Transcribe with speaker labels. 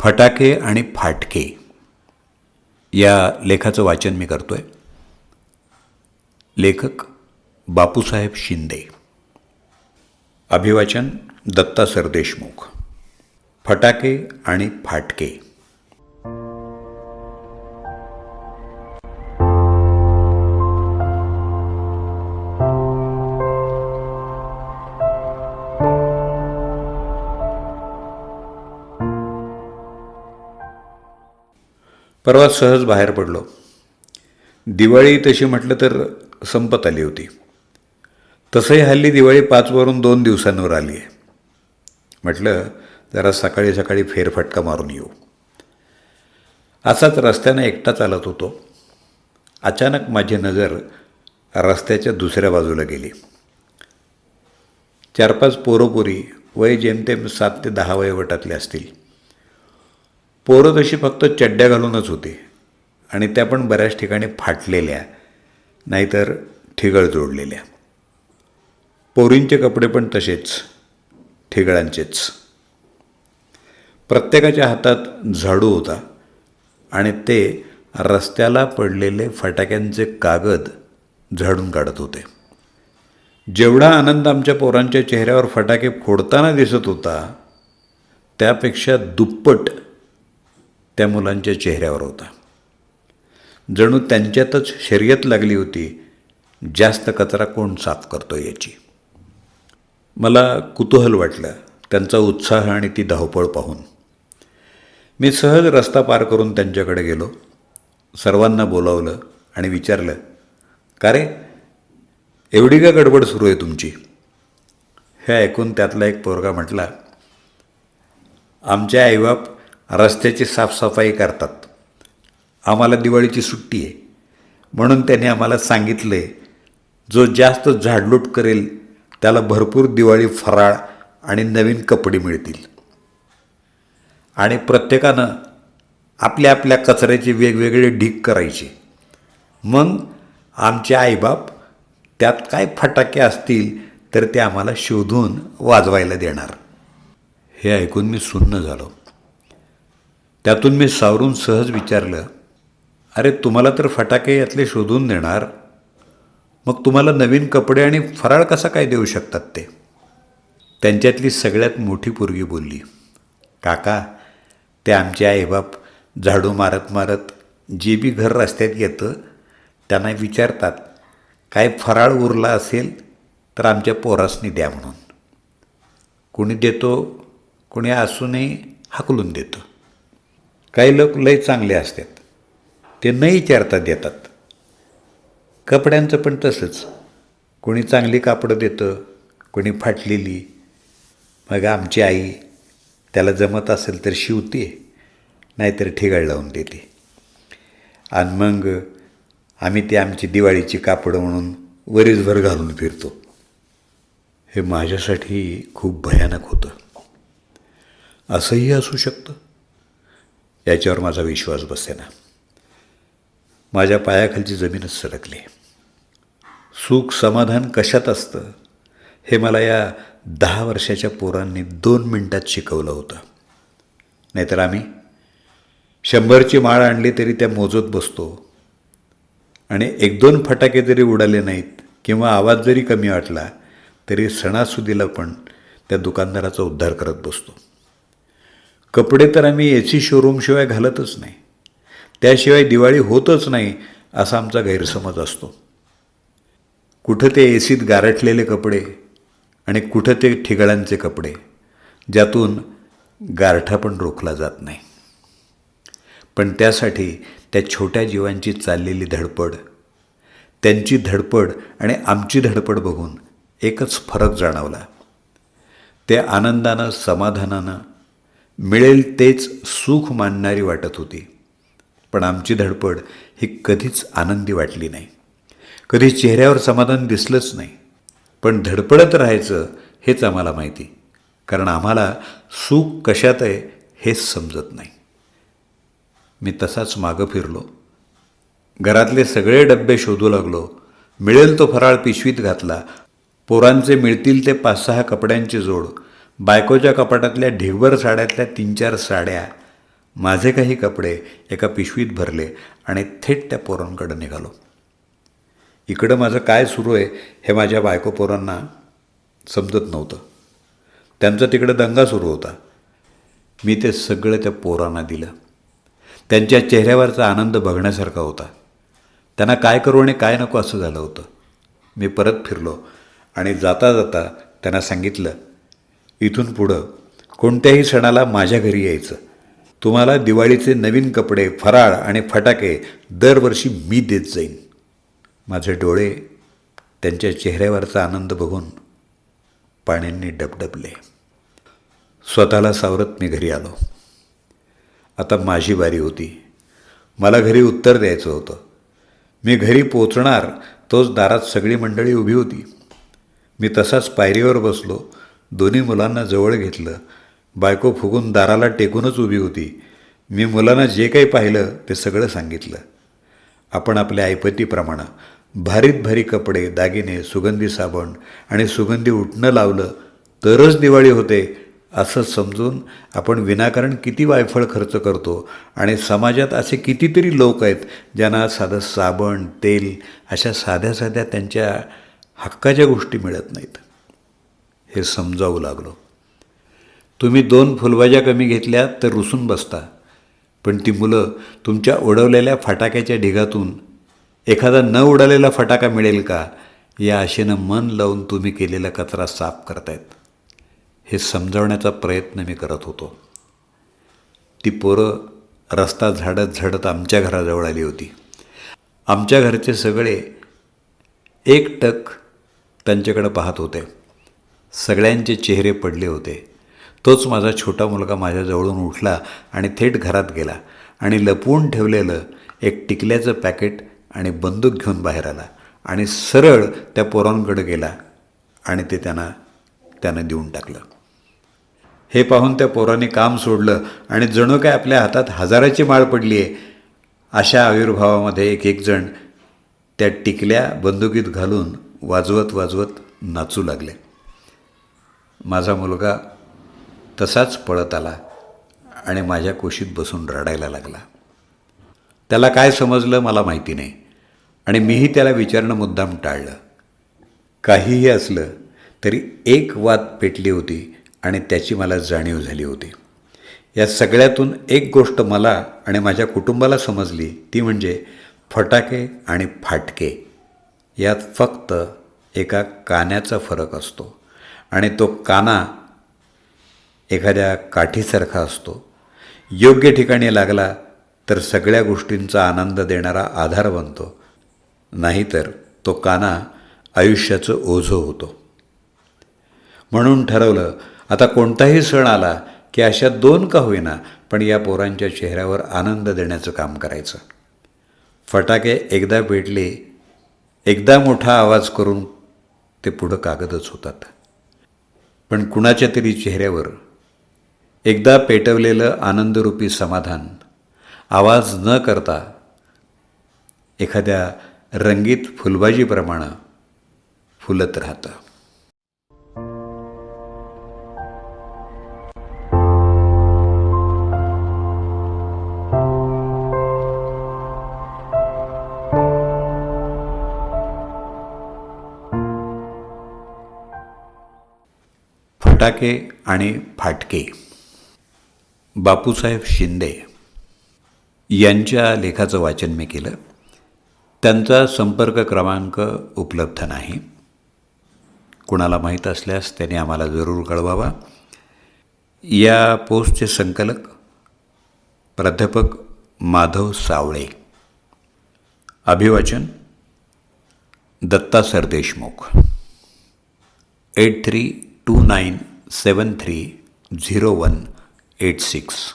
Speaker 1: फटाके आणि फाटके या लेखाचं वाचन मी करतोय. लेखक बापूसाहेब शिंदे. अभिवाचन दत्ता सरदेशमुख. फटाके आणि फाटके. परवा सहज बाहेर पडलो. दिवाळी तशी म्हटलं तर संपत आली होती. तसंही हल्ली दिवाळी 5 वरून 2 दिवसांवर आली आहे. म्हटलं जरा सकाळी सकाळी फेरफटका मारून येऊ. असाच रस्त्यानं एकटा चालत होतो. अचानक माझी नजर रस्त्याच्या दुसऱ्या बाजूला गेली. 4-5 पोरंपोरी, वय जेमतेम 7 ते 10 वयोगटातले असतील. पोरं तशी फक्त चड्ड्या घालूनच होती आणि त्या पण बऱ्याच ठिकाणी फाटलेल्या, नाहीतर ठिगळ जोडलेल्या. पोरींचे कपडे पण तसेच ठिगळांचेच. प्रत्येकाच्या हातात झाडू होता आणि ते रस्त्याला पडलेले फटाक्यांचे कागद झाडून काढत होते. जेवढा आनंद आमच्या पोरांच्या चेहऱ्यावर फटाके फोडताना दिसत होता त्यापेक्षा दुप्पट त्या मुलांच्या चेहऱ्यावर होता. जणू त्यांच्यातच शर्यत लागली होती, जास्त कचरा कोण साफ करतो याची. मला कुतूहल वाटलं त्यांचा उत्साह आणि ती धावपळ पाहून. मी सहज रस्ता पार करून त्यांच्याकडे गेलो. सर्वांना बोलावलं आणि विचारलं, का रे, एवढी का गडबड सुरू आहे तुमची? हे ऐकून त्यातला एक पोरगा म्हटला, आमचे आईबाप रस्त्याची साफसफाई करतात. आम्हाला दिवाळीची सुट्टी आहे म्हणून त्याने आम्हाला सांगितले, जो जास्त झाडलोट करेल त्याला भरपूर दिवाळी फराळ आणि नवीन कपडे मिळतील. आणि प्रत्येकानं आपल्या आपल्या कचऱ्याचे वेगवेगळे ढीग करायचे. मग आमचे आईबाप त्यात काय फटाके असतील तर ते आम्हाला शोधून वाजवायला देणार. हे ऐकून मी सुन्न झालो. त्यातून मी सावरून सहज विचारलं, अरे तुम्हाला तर फटाके यातले शोधून देणार, मग तुम्हाला नवीन कपडे आणि फराळ कसा काय देऊ शकतात ते? त्यांच्यातली सगळ्यात मोठी पोरगी बोलली, काका, ते आमचे आईबाप झाडू मारत मारत जे बी घर रस्त्यात येतं त्यांना विचारतात, काय फराळ उरला असेल तर आमच्या पोरासनी द्या म्हणून. कोणी देतो, कोणी असूनही हाकलून देतं. काही लोक लय चांगले असतात, ते न विचारता देतात. कपड्यांचं पण तसंच, कोणी चांगली कापडं देतं, कोणी फाटलेली. मग आमची आई त्याला जमत असेल तर शिवते, नाहीतर ठिगळ लावून देते. आणि मग आम्ही ते आमची दिवाळीची कापडं म्हणून वरीसभर घालून फिरतो. हे माझ्यासाठी खूप भयानक होतं. असंही असू शकतं याच्यावर माझा विश्वास बसेना. माझ्या पायाखालची जमीनच सरकली. सुख समाधान कशात असतं हे मला या 10 वर्षाच्या पोरांनी 2 मिनिटात शिकवलं होतं. नाहीतर आम्ही 100ची माळ आणली तरी त्या मोजत बसतो आणि 1-2 फटाके जरी उडाले नाहीत किंवा आवाज जरी कमी वाटला तरी सणासुदीला पण त्या दुकानदाराचा उद्धार करत बसतो. कपडे तर आम्ही AC शोरूमशिवाय घालतच नाही, त्याशिवाय दिवाळी होतच नाही असा आमचा गैरसमज असतो. कुठं ते ACत गारठलेले कपडे आणि कुठं ते ठिगळांचे कपडे, ज्यातून गारठा पण रोखला जात नाही. पण त्यासाठी त्या छोट्या जीवांची चाललेली धडपड, त्यांची धडपड आणि आमची धडपड बघून एकच फरक जाणवला. ते आनंदानं समाधानानं मिळेल तेच सुख मानणारी वाटत होती. पण आमची धडपड ही कधीच आनंदी वाटली नाही. कधी चेहऱ्यावर समाधान दिसलंच नाही. पण धडपडत राहायचं हेच आम्हाला माहिती, कारण आम्हाला सुख कशात आहे हेच समजत नाही. मी तसाच मागं फिरलो. घरातले सगळे डब्बे शोधू लागलो. मिळेल तो फराळ पिशवीत घातला. पोरांचे मिळतील ते 5-6 कपड्यांचे जोड, बायकोच्या कपाटातल्या ढिगभर साड्यातल्या 3-4 साड्या माझे काही कपडे एका पिशवीत भरले आणि थेट त्या पोरांकडे निघालो. इकडं माझं काय सुरू आहे हे माझ्या बायको पोरांना समजत नव्हतं. त्यांचा तिकडं दंगा सुरू होता. मी ते सगळं त्या पोरांना दिलं. त्यांच्या चेहऱ्यावरचा आनंद बघण्यासारखा होता. त्यांना काय करू आणि काय नको असं झालं होतं. मी परत फिरलो आणि जाता जाता त्यांना सांगितलं, इथून पुढं कोणत्याही सणाला माझ्या घरी यायचं. तुम्हाला दिवाळीचे नवीन कपडे, फराळ आणि फटाके दरवर्षी मी देत जाईन. माझे डोळे त्यांच्या चेहऱ्यावरचा आनंद बघून पाण्याने डबडबले. स्वतःला सावरत मी घरी आलो. आता माझी बारी होती. मला घरी उत्तर द्यायचं होतं. मी घरी पोचणार तोच दारात सगळी मंडळी उभी होती. मी तसाच पायरीवर बसलो. दोन्ही मुलांना जवळ घेतलं. बायको फुगून दाराला टेकूनच उभी होती. मी मुलांना जे काही पाहिलं ते सगळं सांगितलं. आपण आपल्या ऐपतीप्रमाणे भारीत भारी कपडे, दागिने, सुगंधी साबण आणि सुगंधी उठणं लावलं तरच दिवाळी होते असं समजून आपण विनाकारण किती वायफळ खर्च करतो. आणि समाजात असे कितीतरी लोक आहेत ज्यांना साधं साबण, तेल अशा साध्या साध्या त्यांच्या हक्काच्या गोष्टी मिळत नाहीत. हे समजावू लागलो. तुम्ही 2 फुलभाज्या कमी घेतल्या तर रुसून बसता, पण ती मुलं तुमच्या उडवलेल्या फटाक्याच्या ढिगातून एखादा न उडालेला फटाका मिळेल का या आशेनं मन लावून तुम्ही केलेला कचरा साफ करतायत. हे समजावण्याचा प्रयत्न मी करत होतो. ती पोरं रस्ता झाडत झाडत आमच्या घराजवळ आली होती. आमच्या घरचे सगळे एकटक त्यांच्याकडे पाहत होते. सगळ्यांचे चेहरे पडले होते. तोच माझा छोटा मुलगा माझ्याजवळून उठला आणि थेट घरात गेला आणि लपवून ठेवलेलं एक टिकल्याचं पॅकेट आणि बंदूक घेऊन बाहेर आला आणि सरळ त्या पोरांकडे गेला आणि ते त्यानं देऊन टाकलं. हे पाहून त्या पोरांनी काम सोडलं आणि जणू काय आपल्या हातात हजाराची माळ पडली आहे अशा आविर्भावामध्ये एक जण त्या टिकल्या बंदुकीत घालून वाजवत वाजवत नाचू लागले. माझा मुलगा तसाच पळत आला आणि माझ्या कुशीत बसून रडायला लागला. त्याला काय समजलं मला माहिती नाही आणि मीही त्याला विचारणं मुद्दाम टाळलं. काहीही असलं तरी एक वात पेटली होती आणि त्याची मला जाणीव झाली होती. या सगळ्यातून एक गोष्ट मला आणि माझ्या कुटुंबाला समजली, ती म्हणजे फटाके आणि फाटके यात फक्त एका कान्याचा फरक असतो आणि तो काना एखाद्या काठीसारखा असतो. योग्य ठिकाणी लागला तर सगळ्या गोष्टींचा आनंद देणारा आधार बनतो, नाहीतर तो काना आयुष्याचं ओझं होतो. म्हणून ठरवलं, आता कोणताही सण आला की अशा 2 का होईना पण या पोरांच्या चेहऱ्यावर आनंद देण्याचं काम करायचं. फटाके एकदा पेटले, एकदा मोठा आवाज करून ते पुढं कागदच होतात. पण कुणाच्या तरी चेहऱ्यावर एकदा पेटवलेलं आनंदरूपी समाधान आवाज न करता एखाद्या रंगीत फुलबाजीप्रमाणे फुलत राहतं. फटाके आणि फाटके. बापूसाहेब शिंदे यांच्या लेखाचं वाचन मी केलं. त्यांचा संपर्क क्रमांक उपलब्ध नाही. कुणाला माहीत असल्यास त्याने आम्हाला जरूर कळवावा. या पोस्टचे संकलक प्राध्यापक माधव सावळे. अभिवाचन दत्ता सरदेशमुख. 8329730186.